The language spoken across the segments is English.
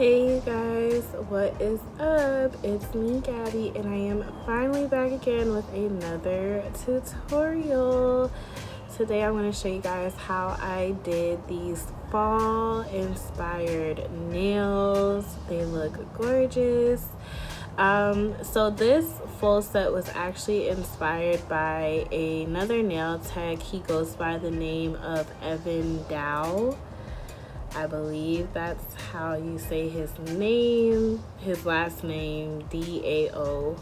Hey you guys, what is up? It's me, Gabby, and I am finally back again with another tutorial. Today I'm going to show you guys how I did these fall inspired nails. They look gorgeous. So this full set was actually inspired by another nail tech. He goes by the name of Evan Dow. I believe that's how you say his name, his last name, D-A-O.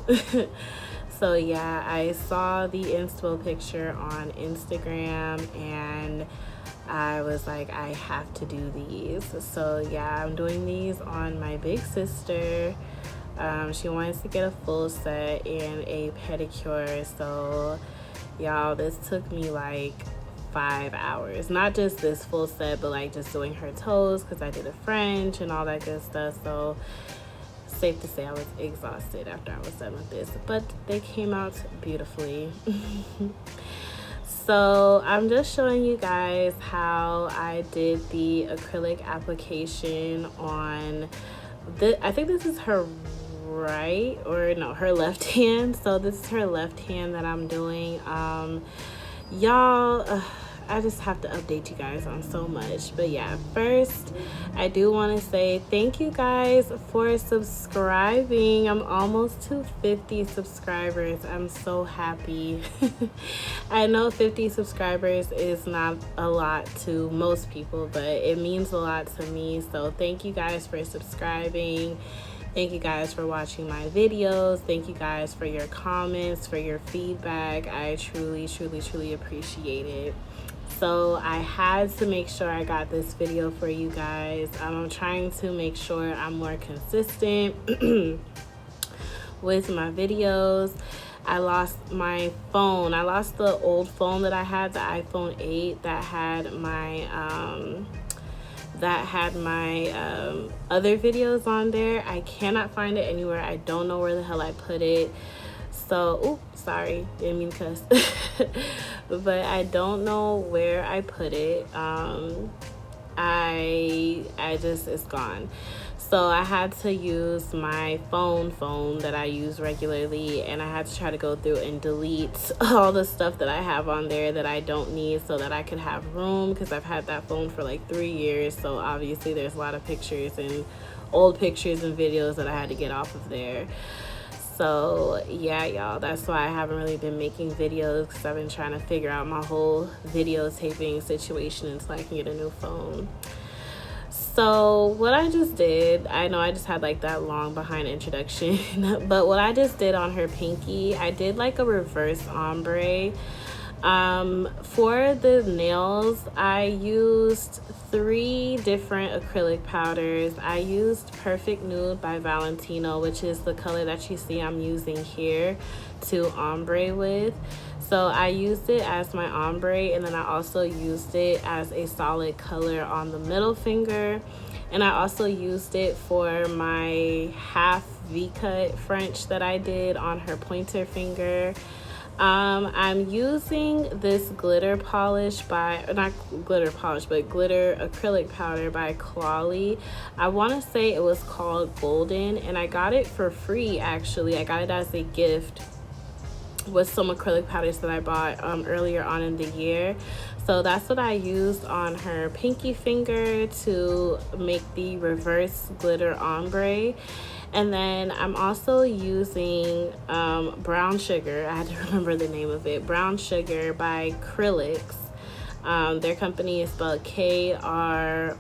So yeah, I saw the inspo picture on Instagram and I was like, I have to do these. So yeah, I'm doing these on my big sister. She wants to get a full set and a pedicure. So y'all, this took me like 5 hours, not just this full set, but like just doing her toes because I did a French and all that good stuff. So safe to say I was exhausted after I was done with this, but they came out beautifully. So I'm just showing you guys how I did the acrylic application on I think this is her right, or no, her left hand. So this is her left hand that I'm doing. Y'all, I just have to update you guys on so much. But yeah, first I do want to say thank you guys for subscribing. I'm almost to 50 subscribers. I'm so happy. I know 50 subscribers is not a lot to most people, but it means a lot to me. So thank you guys for subscribing. Thank you guys for watching my videos. Thank you guys for your comments, for your feedback. I truly appreciate it. So I had to make sure I got this video for you guys. I'm trying to make sure I'm more consistent with my videos. I lost my phone. I lost the old phone that I had, the iPhone 8 that had my other videos on there. I cannot find it anywhere. I don't know where the hell I put it. So, oops, sorry, didn't mean to cuss. But I don't know where I put it. It's gone. So I had to use my phone that I use regularly, and I had to try to go through and delete all the stuff that I have on there that I don't need so that I could have room, because I've had that phone for like 3 years. So obviously there's a lot of pictures and old pictures and videos that I had to get off of there. So yeah, y'all, that's why I haven't really been making videos, because I've been trying to figure out my whole videotaping situation until I can get a new phone. So what I just did, I know I just had like that long behind introduction, but what I just did on her pinky, I did like a reverse ombre. For the nails, I used 3 different acrylic powders. I used Perfect Nude by Valentino, which is the color that you see I'm using here to ombre with. So I used it as my ombre, and then I also used it as a solid color on the middle finger. And I also used it for my half V-cut French that I did on her pointer finger. I'm using this glitter polish not glitter polish, but glitter acrylic powder by Clawley. I want to say it was called Golden, and I got it for free actually. I got it as a gift with some acrylic powders that I bought earlier on in the year. So that's what I used on her pinky finger to make the reverse glitter ombre. And then I'm also using Brown Sugar. I had to remember the name of it. Brown Sugar by Krylix. Their company is spelled Krylx.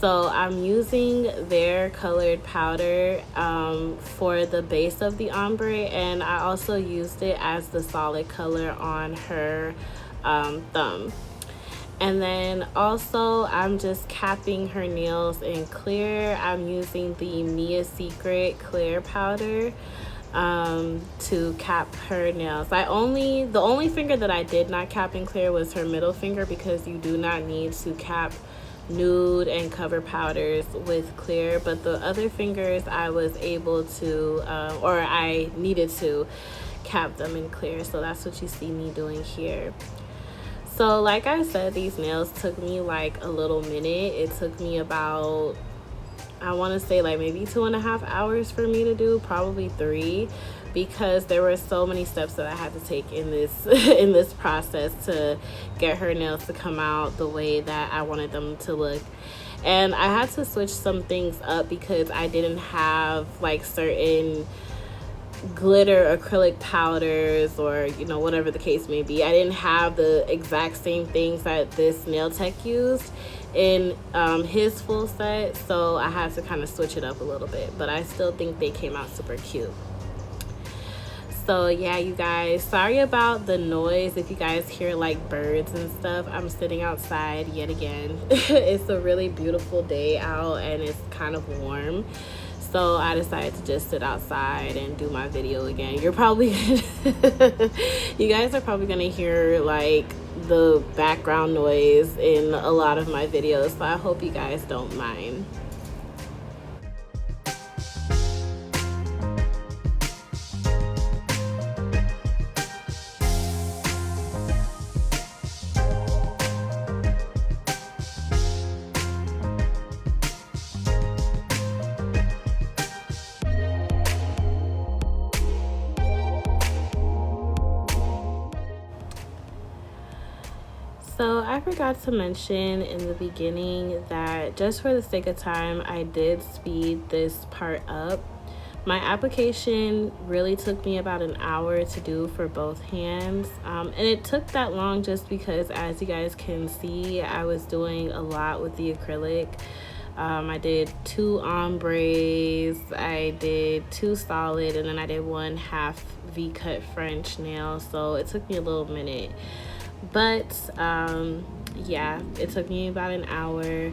So I'm using their colored powder for the base of the ombre, and I also used it as the solid color on her thumb. And then also I'm just capping her nails in clear. I'm using the Mia Secret clear powder to cap her nails. The only finger that I did not cap in clear was her middle finger, because you do not need to cap nude and cover powders with clear, but the other fingers I was able to or I needed to cap them in clear. So that's what you see me doing here. So like I said, these nails took me like a little minute. It took me about, I want to say like maybe 2.5 hours for me to do, probably 3, because there were so many steps that I had to take in this in this process to get her nails to come out the way that I wanted them to look. And I had to switch some things up because I didn't have like certain glitter acrylic powders, or you know, whatever the case may be. I didn't have the exact same things that this nail tech used in his full set, so I had to kind of switch it up a little bit, but I still think they came out super cute. So yeah, you guys, sorry about the noise if you guys hear like birds and stuff. I'm sitting outside yet again. It's a really beautiful day out and it's kind of warm, so I decided to just sit outside and do my video again. You're probably you guys are probably gonna hear like the background noise in a lot of my videos, so I hope you guys don't mind. So I forgot to mention in the beginning that just for the sake of time, I did speed this part up. My application really took me about an hour to do for both hands. And it took that long just because, as you guys can see, I was doing a lot with the acrylic. I did 2 ombres, I did 2 solid, and then I did 1 half V-cut French nail. So it took me a little minute. But yeah, it took me about an hour.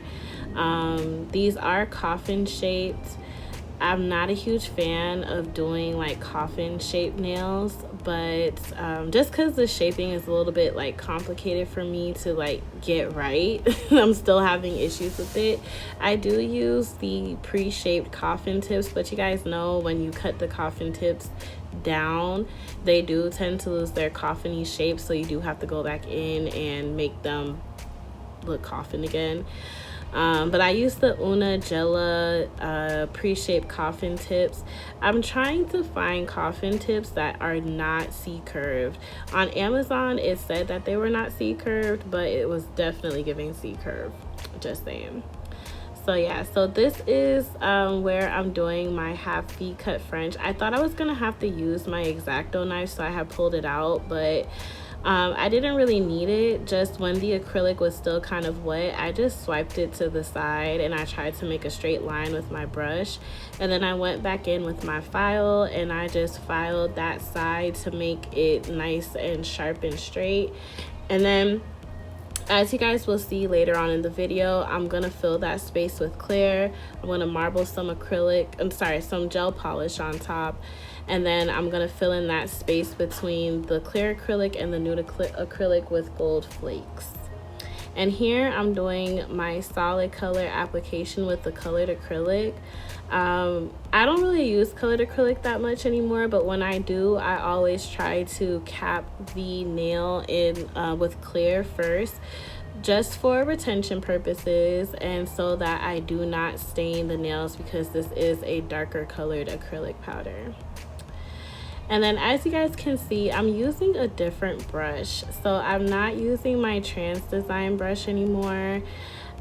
These are coffin shaped. I'm not a huge fan of doing like coffin shaped nails, but just because the shaping is a little bit like complicated for me to like get right, I'm still having issues with it. I do use the pre-shaped coffin tips, but you guys know when you cut the coffin tips down, they do tend to lose their coffin-y shape, so you do have to go back in and make them look coffin again. But I use the Una Gela pre-shaped coffin tips. I'm trying to find coffin tips that are not C-curved. On Amazon, it said that they were not C-curved, but it was definitely giving C-curve. Just saying. So yeah, so this is where I'm doing my half V-cut French. I thought I was gonna have to use my X-Acto knife, so I have pulled it out, but I didn't really need it. Just when the acrylic was still kind of wet, I just swiped it to the side and I tried to make a straight line with my brush, and then I went back in with my file and I just filed that side to make it nice and sharp and straight. And then, as you guys will see later on in the video, I'm gonna fill that space with clear. I'm gonna marble some some gel polish on top, and then I'm gonna fill in that space between the clear acrylic and the nude acrylic with gold flakes. And here I'm doing my solid color application with the colored acrylic. I don't really use colored acrylic that much anymore, but when I do, I always try to cap the nail in with clear first, just for retention purposes and so that I do not stain the nails, because this is a darker colored acrylic powder. And then, as you guys can see, I'm using a different brush. So I'm not using my Trans Design brush anymore.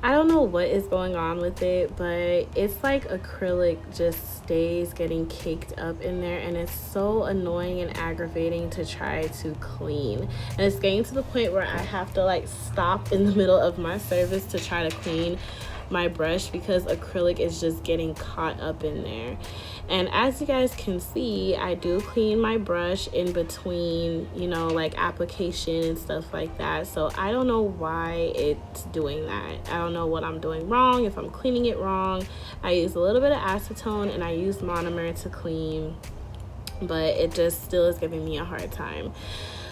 I don't know what is going on with it, but it's like acrylic just stays getting caked up in there, and it's so annoying and aggravating to try to clean. And it's getting to the point where I have to like stop in the middle of my service to try to clean my brush, because acrylic is just getting caught up in there. And as you guys can see, I do clean my brush in between, you know, like application and stuff like that. So I don't know why it's doing that. I don't know what I'm doing wrong, if I'm cleaning it wrong. I use a little bit of acetone and I use monomer to clean, but it just still is giving me a hard time.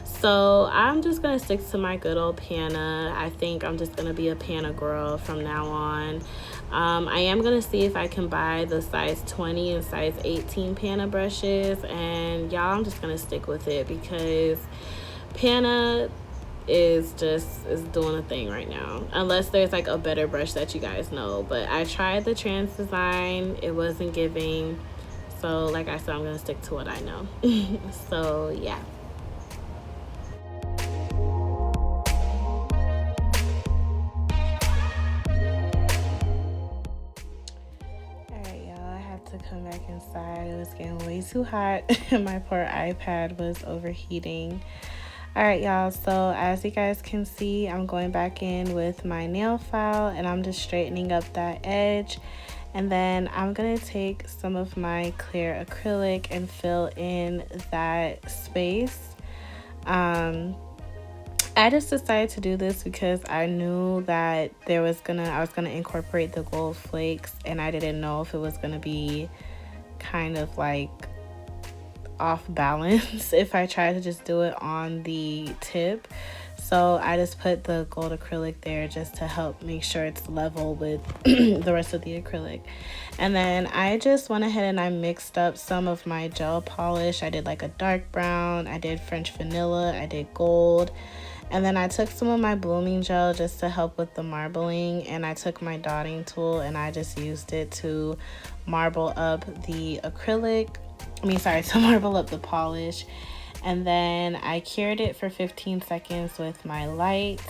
So I'm just gonna stick to my good old panna. I think I'm just gonna be a panna girl from now on. I am gonna see if I can buy the size 20 and size 18 panna brushes, and y'all, I'm just gonna stick with it because panna, is doing a thing right now, unless there's like a better brush that you guys know. But I tried the Trans Design, it wasn't giving, so like I said, I'm gonna stick to what I know. So yeah. Alright, y'all, I had to come back inside. It was getting way too hot and my poor iPad was overheating. Alright, y'all, so as you guys can see, I'm going back in with my nail file and I'm just straightening up that edge. And then I'm going to take some of my clear acrylic and fill in that space. I just decided to do this because I knew that I was gonna incorporate the gold flakes, and I didn't know if it was gonna be kind of like off balance if I try to just do it on the tip. So I just put the gold acrylic there just to help make sure it's level with the rest of the acrylic. And then I just went ahead and I mixed up some of my gel polish. I did like a dark brown, I did French vanilla, I did gold, and then I took some of my blooming gel just to help with the marbling, and I took my dotting tool and I just used it to marble up the acrylic. To marble up the polish. And then I cured it for 15 seconds with my light.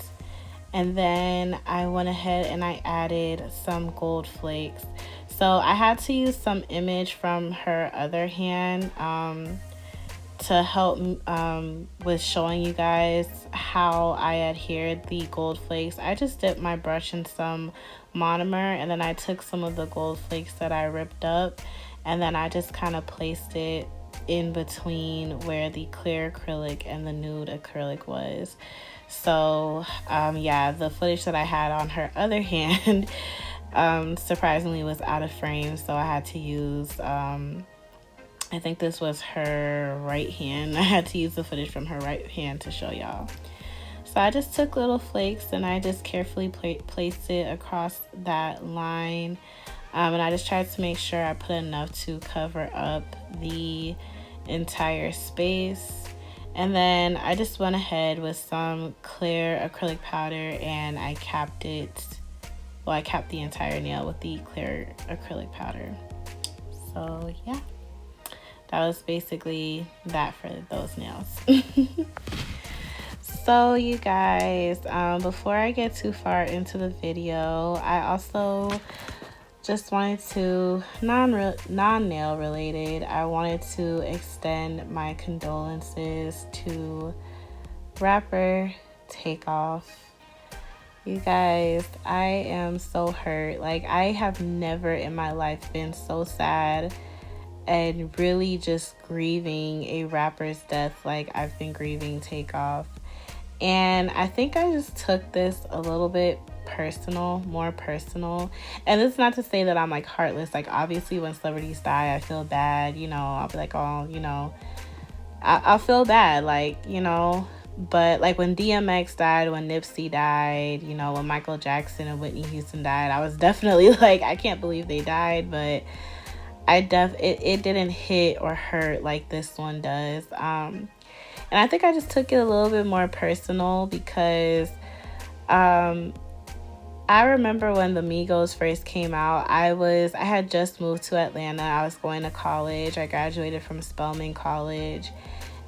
And then I went ahead and I added some gold flakes. So I had to use some image from her other hand to help with showing you guys how I adhered the gold flakes. I just dipped my brush in some monomer, and then I took some of the gold flakes that I ripped up, and then I just kind of placed it in between where the clear acrylic and the nude acrylic was. So yeah, the footage that I had on her other hand surprisingly was out of frame, so I had to use I think this was her right hand. I had to use the footage from her right hand to show y'all. So I just took little flakes and I just carefully placed it across that line. And I just tried to make sure I put enough to cover up the entire space. And then I just went ahead with some clear acrylic powder and I capped it. Well, I capped the entire nail with the clear acrylic powder. So yeah, that was basically that for those nails. So you guys, before I get too far into the video, I also just wanted to, non-nail related, I wanted to extend my condolences to rapper Takeoff. You guys, I am so hurt. Like, I have never in my life been so sad and really just grieving a rapper's death like I've been grieving Takeoff. And I think I just took this a little bit more personal. And it's not to say that I'm like heartless. Like, obviously when celebrities die, I feel bad, you know, I'll be like, oh, you know, I'll feel bad, like, you know. But like when DMX died, when Nipsey died, you know, when Michael Jackson and Whitney Houston died, I was definitely like, I can't believe they died. But it didn't hit or hurt like this one does. And I think I just took it a little bit more personal because I remember when the Migos first came out, I had just moved to Atlanta. I was going to college. I graduated from Spelman College.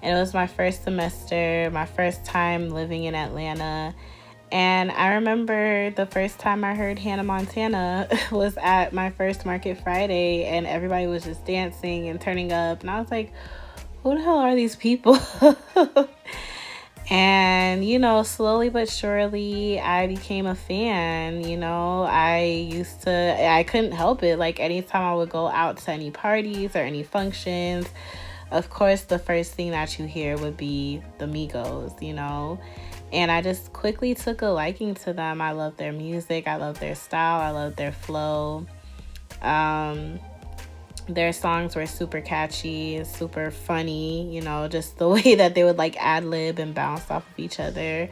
And it was my first semester, my first time living in Atlanta. And I remember the first time I heard Hannah Montana was at my first Market Friday, and everybody was just dancing and turning up. And I was like, who the hell are these people? And, you know, slowly but surely, I became a fan. You know, I couldn't help it. Like, anytime I would go out to any parties or any functions, of course, the first thing that you hear would be the Migos, you know. And I just quickly took a liking to them. I love their music. I love their style. I love their flow. Their songs were super catchy, super funny, you know, just the way that they would like ad-lib and bounce off of each other.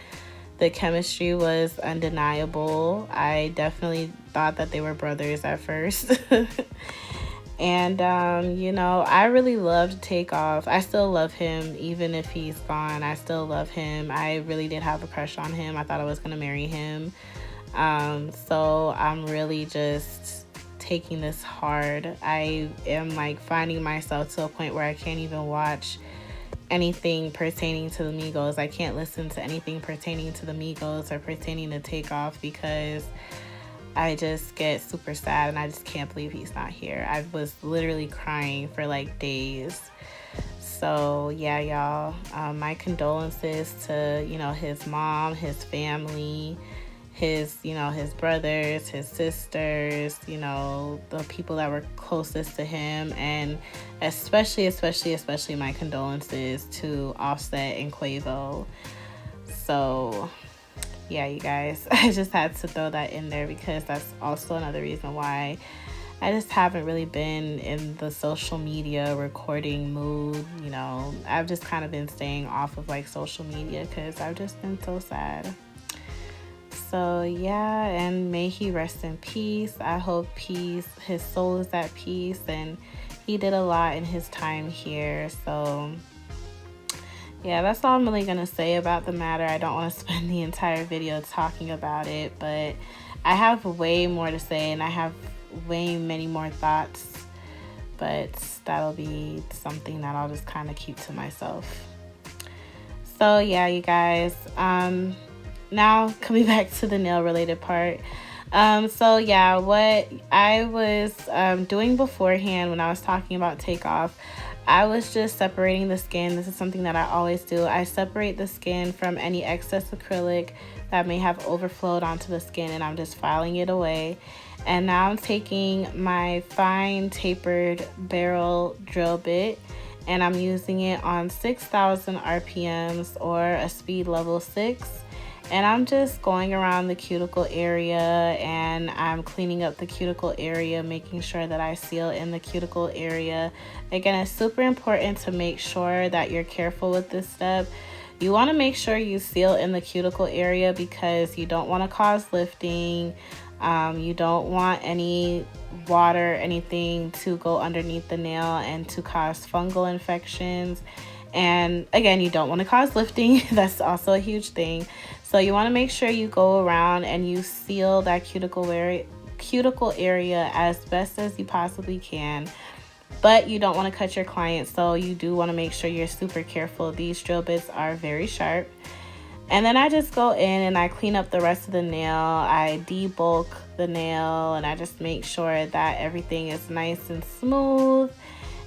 The chemistry was undeniable. I definitely thought that they were brothers at first. And, you know, I really loved Takeoff. I still love him, even if he's gone. I still love him. I really did have a crush on him. I thought I was going to marry him. So I'm really just taking this hard. I am like finding myself to a point where I can't even watch anything pertaining to the Migos. I can't listen to anything pertaining to the Migos or pertaining to Takeoff because I just get super sad and I just can't believe he's not here. I was literally crying for like days. So yeah, y'all, my condolences to, you know, his mom, his family, his, you know, his brothers, his sisters, you know, the people that were closest to him, and especially my condolences to Offset and Quavo. So yeah, you guys, I just had to throw that in there because that's also another reason why I just haven't really been in the social media recording mood. You know, I've just kind of been staying off of like social media because I've just been so sad. So yeah, and may he rest in peace. I hope his soul is at peace, and he did a lot in his time here. So yeah, that's all I'm really going to say about the matter. I don't want to spend the entire video talking about it, but I have way more to say, and I have way many more thoughts, but that'll be something that I'll just kind of keep to myself. So yeah, you guys, now coming back to the nail related part. So yeah, what I was doing beforehand when I was talking about Takeoff, I was just separating the skin. This is something that I always do. I separate the skin from any excess acrylic that may have overflowed onto the skin, and I'm just filing it away. And now I'm taking my fine tapered barrel drill bit, and I'm using it on 6,000 RPMs or a speed level 6. And I'm just going around the cuticle area, and I'm cleaning up the cuticle area, making sure that I seal in the cuticle area. Again, it's super important to make sure that you're careful with this step. You want to make sure you seal in the cuticle area because you don't want to cause lifting. You don't want any water, anything to go underneath the nail and to cause fungal infections. And again, you don't want to cause lifting. That's also a huge thing. So you want to make sure you go around and you seal that cuticle area as best as you possibly can. But you don't want to cut your client, so you do want to make sure you're super careful. These drill bits are very sharp. And then I just go in and I clean up the rest of the nail. I debulk the nail, and I just make sure that everything is nice and smooth,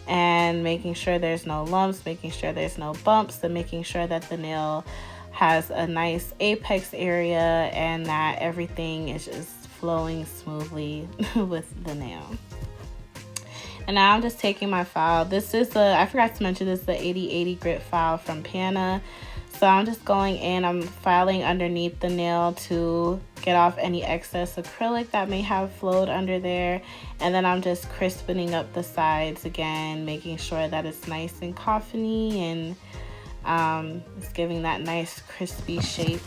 and making sure there's no lumps, making sure there's no bumps, and making sure that the nail has a nice apex area and that everything is just flowing smoothly with the nail. And now I'm just taking my file. This is I forgot to mention this is the 8080 grit file from Pana. So I'm just going in, I'm filing underneath the nail to get off any excess acrylic that may have flowed under there. And then I'm just crispening up the sides again, making sure that it's nice and coffiny, and it's giving that nice crispy shape.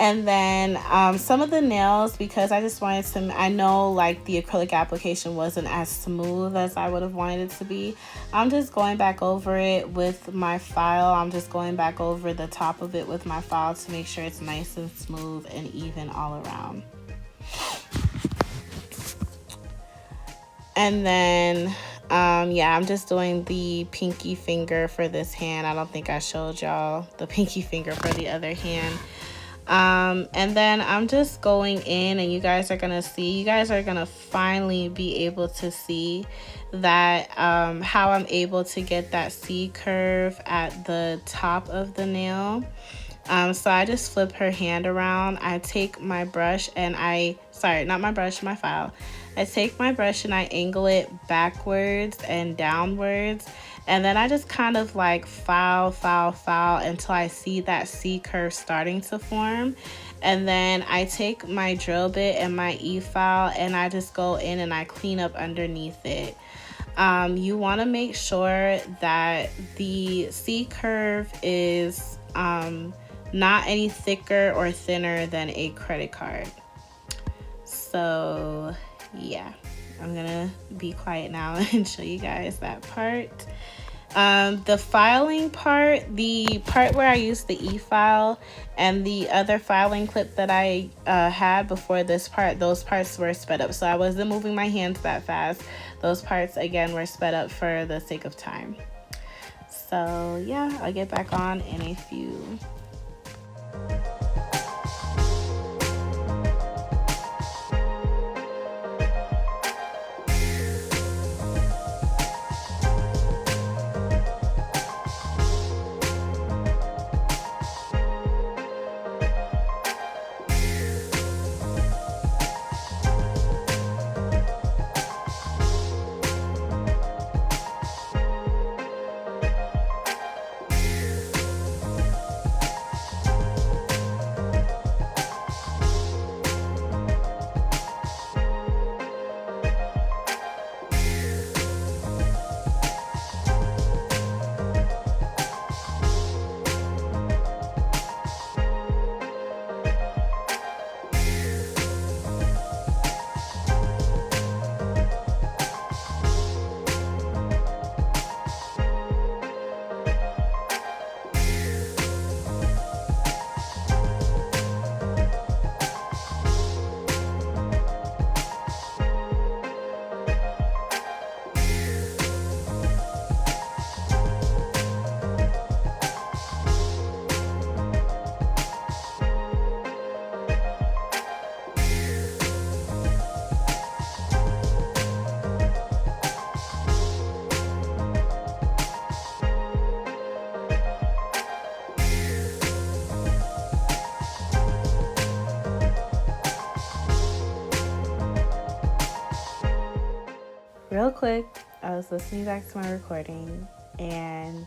And then some of the nails, because I just wanted to, I know like the acrylic application wasn't as smooth as I would have wanted it to be. I'm just going back over it with my file. I'm just going back over the top of it with my file to make sure it's nice and smooth and even all around. And then, yeah, I'm just doing the pinky finger for this hand. I don't think I showed y'all the pinky finger for the other hand. And then I'm just going in, and you guys are gonna finally be able to see that how I'm able to get that C curve at the top of the nail. So I just flip her hand around. I take my brush and my file. I take my brush and I angle it backwards and downwards. And then I just kind of like file until I see that C curve starting to form. And then I take my drill bit and my E-file, and I just go in and I clean up underneath it. You want to make sure that the C curve is not any thicker or thinner than a credit card. So yeah, I'm gonna be quiet now and show you guys that part. The filing part, the part where I used the e-file and the other filing clip that I had before this part, those parts were sped up. So I wasn't moving my hands that fast. Those parts, again, were sped up for the sake of time. So yeah, I'll get back on in a few. Real quick, I was listening back to my recording and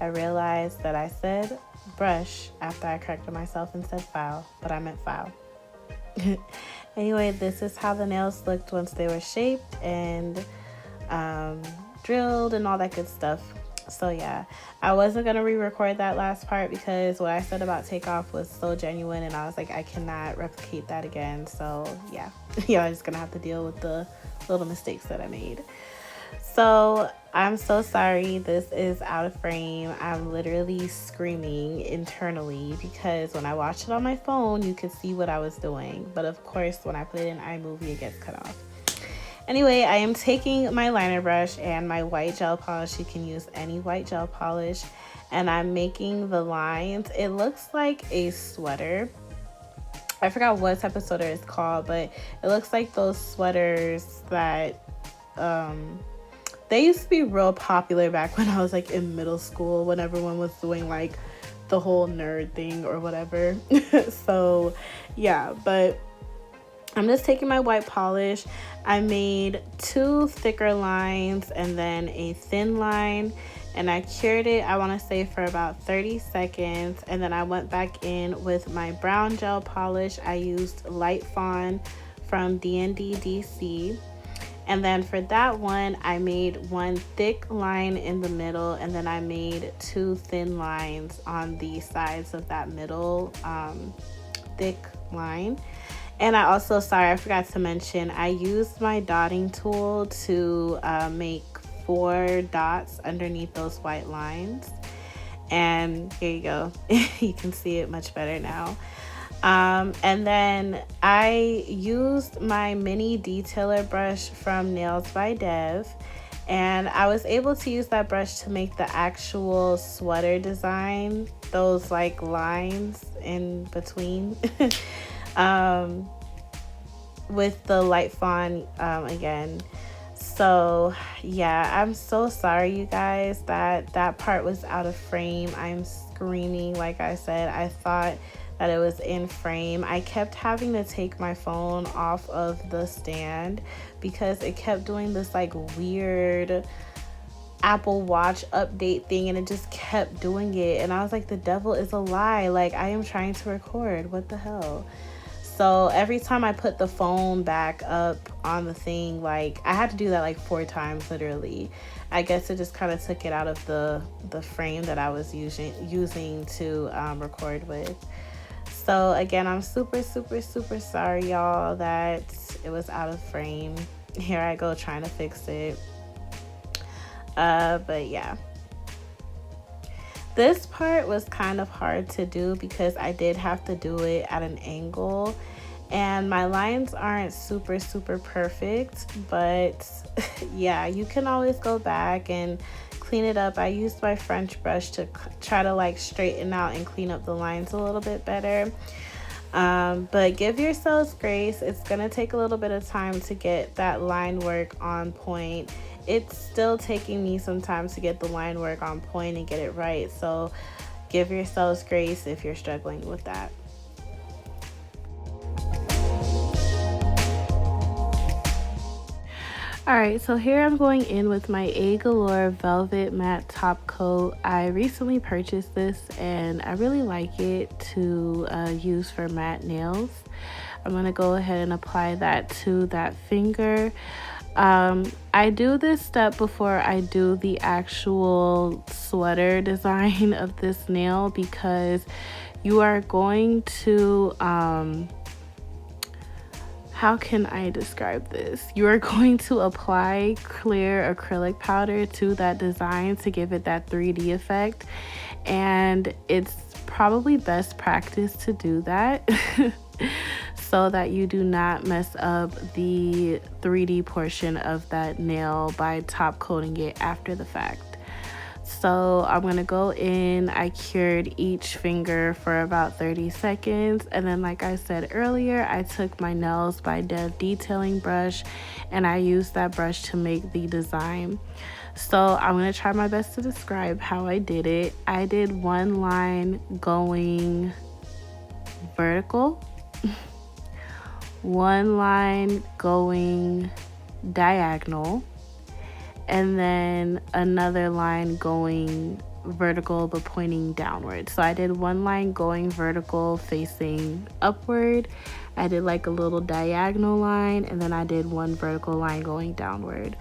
I realized that I said brush after I corrected myself and said file, but I meant file. Anyway, this is how the nails looked once they were shaped and drilled and all that good stuff. So yeah, I wasn't going to re-record that last part because what I said about takeoff was so genuine and I was like, I cannot replicate that again. So yeah, y'all just going to have to deal with the little mistakes that I made. So I'm so sorry this is out of frame. I'm literally screaming internally because when I watched it on my phone, you could see what I was doing. But of course, when I put it in iMovie, it gets cut off. Anyway, I am taking my liner brush and my white gel polish. You can use any white gel polish. And I'm making the lines. It looks like a sweater. I forgot what type of sweater it's called, but it looks like those sweaters that they used to be real popular back when I was like in middle school, when everyone was doing like the whole nerd thing or whatever. So yeah, but I'm just taking my white polish. I made 2 thicker lines and then a thin line, and I cured it, I want to say, for about 30 seconds. And then I went back in with my brown gel polish. I used Light Fawn from D&D DC. And then for that one, I made 1 thick line in the middle, and then I made 2 thin lines on the sides of that middle thick line. And I also, sorry, I forgot to mention, I used my dotting tool to make 4 dots underneath those white lines. And here you go. You can see it much better now. And then I used my mini detailer brush from Nails by Dev. And I was able to use that brush to make the actual sweater design, those like lines in between. With the Light Fawn again. So yeah, I'm so sorry, you guys, that part was out of frame. I'm screaming. Like I said, I thought that it was in frame. I kept having to take my phone off of the stand because it kept doing this like weird Apple Watch update thing, and it just kept doing it. And I was like, the devil is a lie. Like, I am trying to record. What the hell? So every time I put the phone back up on the thing, like I had to do that like 4 times literally. I guess it just kind of took it out of the frame that I was using to record with. So again, I'm super sorry, y'all, that it was out of frame. here I go trying to fix it. But yeah, this part was kind of hard to do because I did have to do it at an angle, and my lines aren't super perfect, but yeah, you can always go back and clean it up. I used my French brush to try to like straighten out and clean up the lines a little bit better. But give yourselves grace. It's gonna take a little bit of time to get that line work on point. It's still taking me some time to get the line work on point and get it right, so give yourselves grace if you're struggling with that. Alright, so here I'm going in with my A Galore Velvet Matte Top Coat. I recently purchased this and I really like it to use for matte nails. I'm going to go ahead and apply that to that finger. I do this step before I do the actual sweater design of this nail because you are going to, how can I describe this? You are going to apply clear acrylic powder to that design to give it that 3D effect, and it's probably best practice to do that so that you do not mess up the 3D portion of that nail by top coating it after the fact. So I'm going to go in, I cured each finger for about 30 seconds, and then like I said earlier, I took my nails by Dev detailing brush and I used that brush to make the design. So I'm going to try my best to describe how I did it. I did one line going vertical, one line going diagonal, and then another line going vertical but pointing downward. So I did one line going vertical facing upward, I did like a little diagonal line, and then I did one vertical line going downward.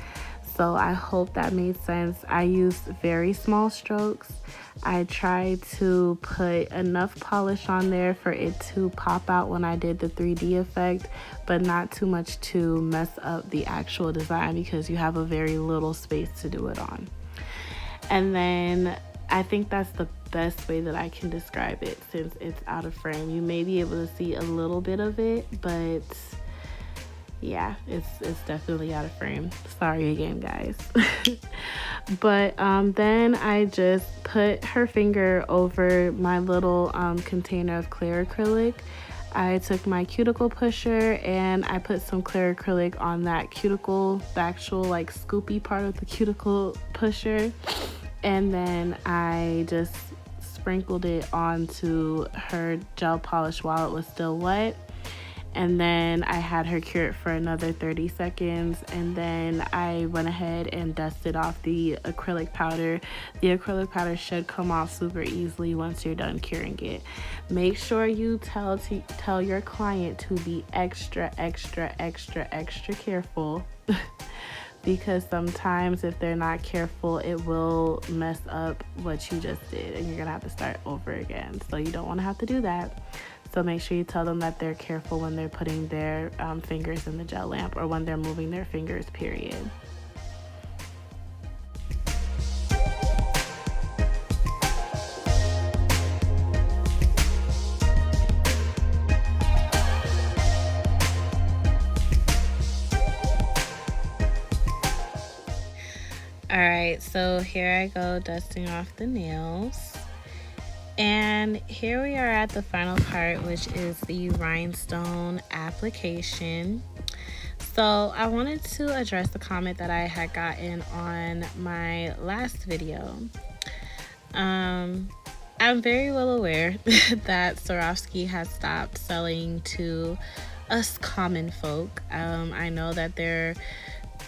So I hope that made sense. I used very small strokes. I tried to put enough polish on there for it to pop out when I did the 3D effect, but not too much to mess up the actual design because you have a very little space to do it on. And then I think that's the best way that I can describe it since it's out of frame. You may be able to see a little bit of it, but yeah, it's definitely out of frame. Sorry again, guys. But then I just put her finger over my little container of clear acrylic. I took my cuticle pusher and I put some clear acrylic on that cuticle, the actual like scoopy part of the cuticle pusher, and then I just sprinkled it onto her gel polish while it was still wet. And then I had her cure it for another 30 seconds, and then I went ahead and dusted off the acrylic powder. The acrylic powder should come off super easily once you're done curing it. Make sure you tell your client to be extra careful because sometimes if they're not careful, it will mess up what you just did and you're gonna have to start over again. So you don't want to have to do that. So make sure you tell them that they're careful when they're putting their fingers in the gel lamp or when they're moving their fingers, period. Alright, so here I go dusting off the nails. And here we are at the final part, which is the rhinestone application. So I wanted to address the comment that I had gotten on my last video. I'm very well aware that Swarovski has stopped selling to us common folk. I know that they're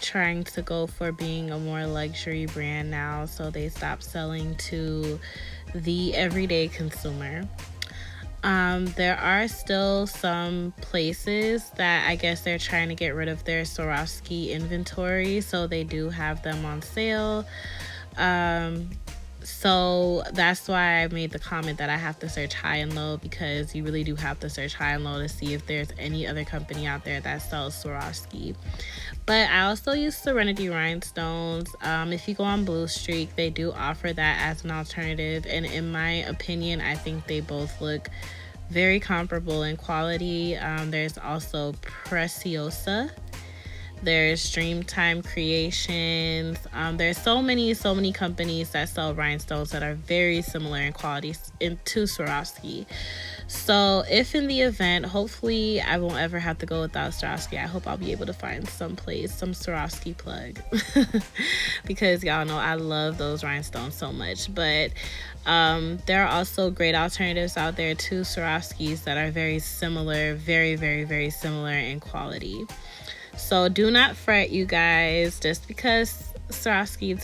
trying to go for being a more luxury brand now, so they stopped selling to the everyday consumer. There are still some places that I guess they're trying to get rid of their Swarovski inventory, so they do have them on sale. So that's why I made the comment that I have to search high and low, because you really do have to search high and low to see if there's any other company out there that sells Swarovski. But I also use Serenity rhinestones. If you go on Blue Streak, they do offer that as an alternative, and in my opinion, I think they both look very comparable in quality. There's also Preciosa. There's Dreamtime Creations. There's so many companies that sell rhinestones that are very similar in quality to Swarovski. So if in the event, hopefully I won't ever have to go without Swarovski. I hope I'll be able to find some Swarovski plug because y'all know I love those rhinestones so much. But there are also great alternatives out there to Swarovskis that are very similar, very similar in quality. So do not fret, you guys. Just because Swarovski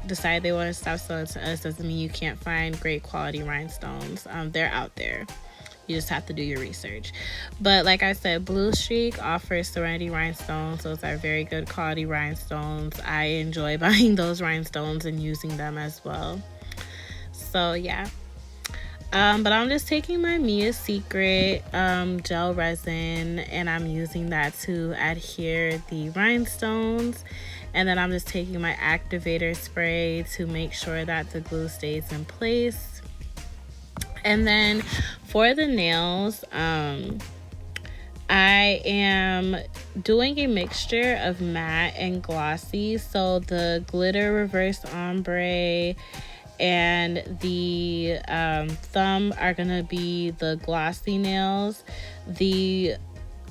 decide they want to stop selling to us doesn't mean you can't find great quality rhinestones. They're out there. You just have to do your research. But like I said, Blue Streak offers Serenity rhinestones. Those are very good quality rhinestones. I enjoy buying those rhinestones and using them as well. So yeah. But I'm just taking my Mia Secret gel resin, and I'm using that to adhere the rhinestones. And then I'm just taking my activator spray to make sure that the glue stays in place. And then for the nails, I am doing a mixture of matte and glossy. So the glitter reverse ombre and the thumb are gonna be the glossy nails. The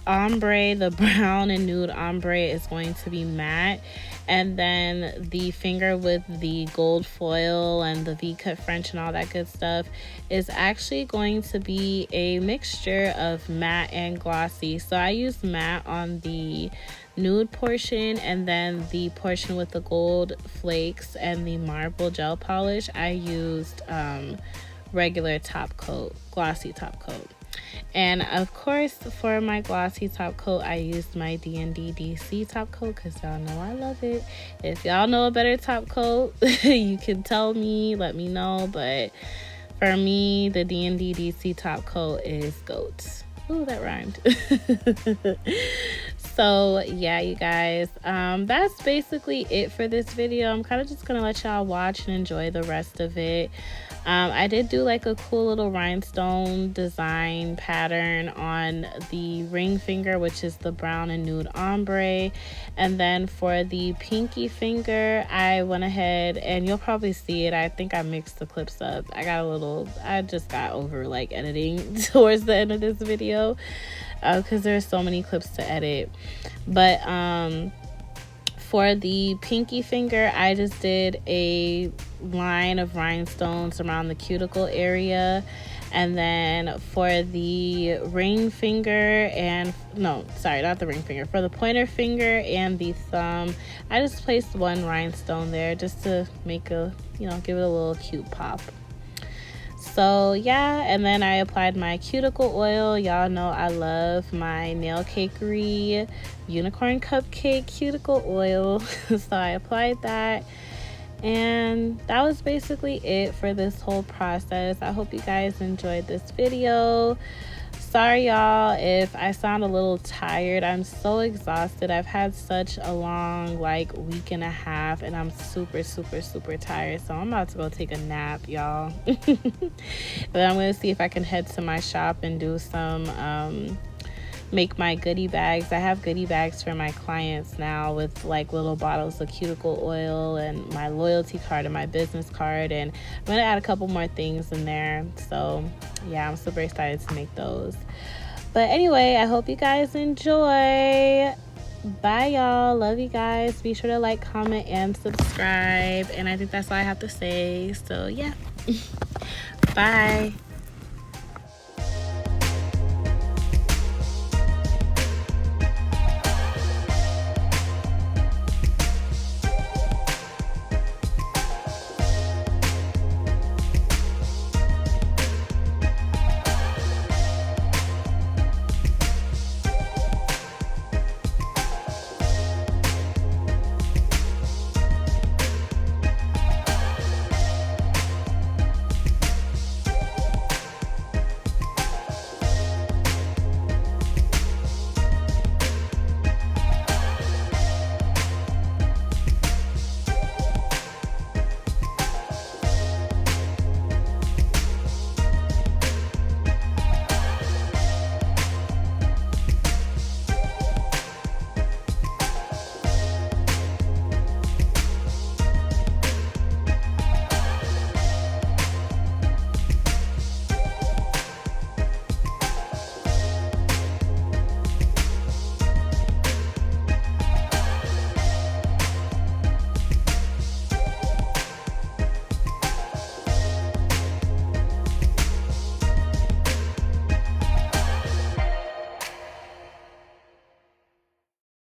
ombre, the brown and nude ombre, is going to be matte, and then the finger with the gold foil and the V-cut French and all that good stuff is actually going to be a mixture of matte and glossy. So I use matte on the nude portion, and then the portion with the gold flakes and the marble gel polish, I used regular top coat, glossy top coat. And of course, for my glossy top coat, I used my D&D DC top coat because y'all know I love it. If y'all know a better top coat, you can tell me, let me know. But for me, the D&D DC top coat is GOAT. Ooh, that rhymed. So yeah, you guys, that's basically it for this video. I'm kind of just gonna let y'all watch and enjoy the rest of it. I did do like a cool little rhinestone design pattern on the ring finger, which is the brown and nude ombre. And then for the pinky finger, I went ahead, and you'll probably see it, I think I mixed the clips up. I just got over like editing towards the end of this video because there's so many clips to edit. But for the pinky finger, I just did a line of rhinestones around the cuticle area. And then for the ring finger not the ring finger, for the pointer finger and the thumb, I just placed one rhinestone there just to make give it a little cute pop. So yeah, and then I applied my cuticle oil. Y'all know I love my Nail Cakery unicorn cupcake cuticle oil. So I applied that, and that was basically it for this whole process. I hope you guys enjoyed this video. Sorry y'all if I sound a little tired. I'm so exhausted. I've had such a long week and a half, and I'm super tired. So I'm about to go take a nap, y'all. But I'm gonna see if I can head to my shop and do some make my goodie bags. I have goodie bags for my clients now with little bottles of cuticle oil and my loyalty card and my business card, and I'm gonna add a couple more things in there. So yeah, I'm super excited to make those. But anyway, I hope you guys enjoy. Bye y'all, love you guys. Be sure to like, comment, and subscribe, and I think that's all I have to say. So yeah. Bye.